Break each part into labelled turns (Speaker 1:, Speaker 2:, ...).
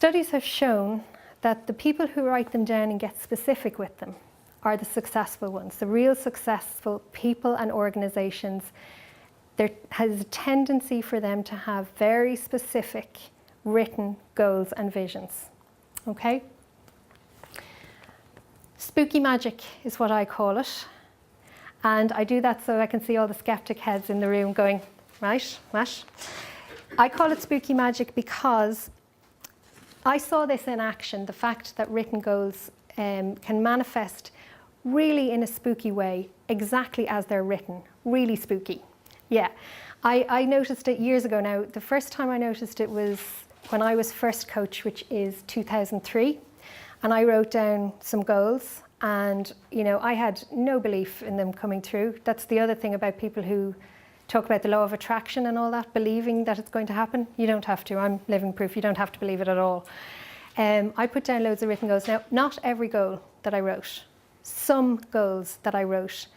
Speaker 1: Studies have shown that the people who write them down and get specific with them are the successful ones, the real successful people and organizations. There has a tendency for them to have very specific written goals and visions. Okay? Spooky magic is what I call it. And I do that so I can see all the skeptic heads in the room going, right, what? I call it spooky magic because I saw this in action, the fact that written goals can manifest really in a spooky way, exactly as they're written, really spooky. Yeah, I noticed it years ago now. The first time I noticed it was when I was first coach, which is 2003, and I wrote down some goals, and you know, I had no belief in them coming through. That's the other thing about people who talk about the law of attraction and all that, believing that it's going to happen. You don't have to. I'm living proof. You don't have to believe it at all. I put down loads of written goals. Now, not every goal that I wrote, some goals that I wrote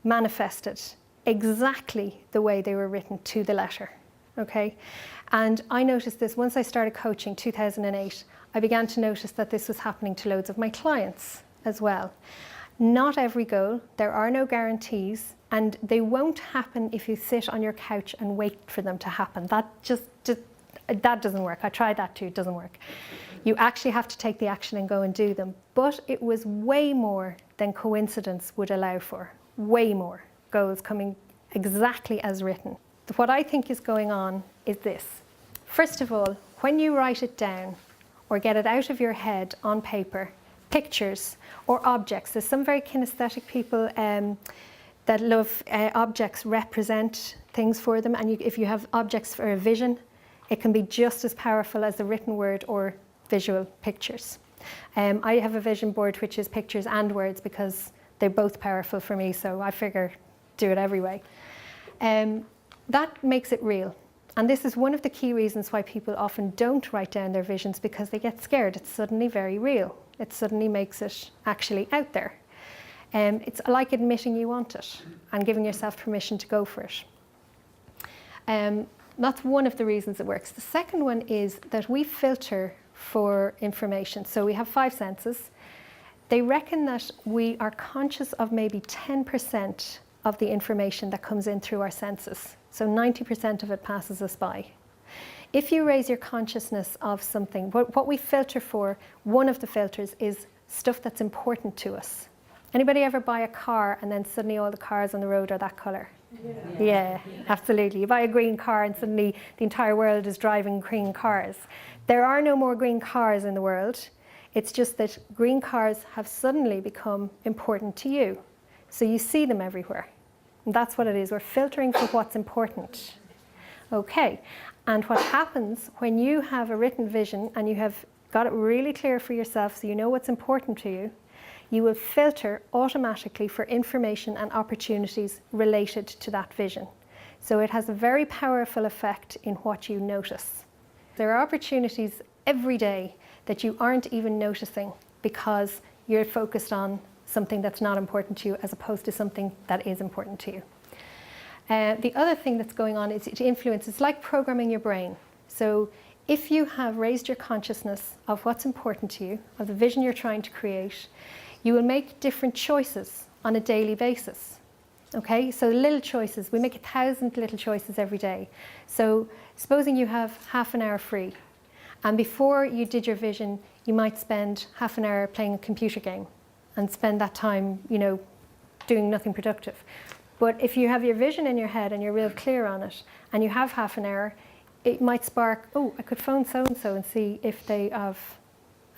Speaker 1: manifested exactly the way they were written to the letter, okay? And I noticed this once I started coaching, 2008, I began to notice that this was happening to loads of my clients as well. Not every goal, there are no guarantees, and they won't happen if you sit on your couch and wait for them to happen. That doesn't work. I tried that too, it doesn't work. You actually have to take the action and go and do them. But it was way more than coincidence would allow for. Way more goals coming exactly as written. What I think is going on is this. First of all, when you write it down or get it out of your head on paper, pictures or objects, there's some very kinesthetic people that love objects represent things for them, and if you have objects for a vision, it can be just as powerful as the written word or visual pictures. I have a vision board which is pictures and words because they're both powerful for me, so I figure do it every way. That makes it real. And this is one of the key reasons why people often don't write down their visions, because they get scared. It's suddenly very real. It suddenly makes it actually out there. It's like admitting you want it and giving yourself permission to go for it. That's one of the reasons it works. The second one is that we filter for information. So we have 5 senses. They reckon that we are conscious of maybe 10% of the information that comes in through our senses. So 90% of it passes us by. If you raise your consciousness of something, what we filter for, one of the filters is stuff that's important to us. Anybody ever buy a car and then suddenly all the cars on the road are that colour? Yeah, absolutely. You buy a green car and suddenly the entire world is driving green cars. There are no more green cars in the world. It's just that green cars have suddenly become important to you. So you see them everywhere. And that's what it is. We're filtering for what's important. Okay. And what happens when you have a written vision and you have got it really clear for yourself so you know what's important to you, you will filter automatically for information and opportunities related to that vision. So it has a very powerful effect in what you notice. There are opportunities every day that you aren't even noticing because you're focused on something that's not important to you as opposed to something that is important to you. The other thing that's going on is it influences, like programming your brain. So if you have raised your consciousness of what's important to you, of the vision you're trying to create, you will make different choices on a daily basis. Okay, so little choices, we make 1,000 little choices every day. So supposing you have half an hour free, and before you did your vision, you might spend half an hour playing a computer game and spend that time, you know, doing nothing productive. But if you have your vision in your head and you're real clear on it, and you have half an hour, it might spark, oh, I could phone so-and-so and see if they have,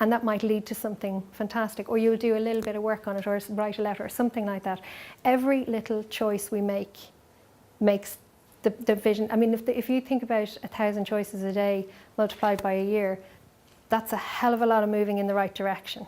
Speaker 1: and that might lead to something fantastic. Or you'll do a little bit of work on it, or write a letter, or something like that. Every little choice we make makes the vision. I mean, if you think about 1,000 choices a day multiplied by a year, that's a hell of a lot of moving in the right direction.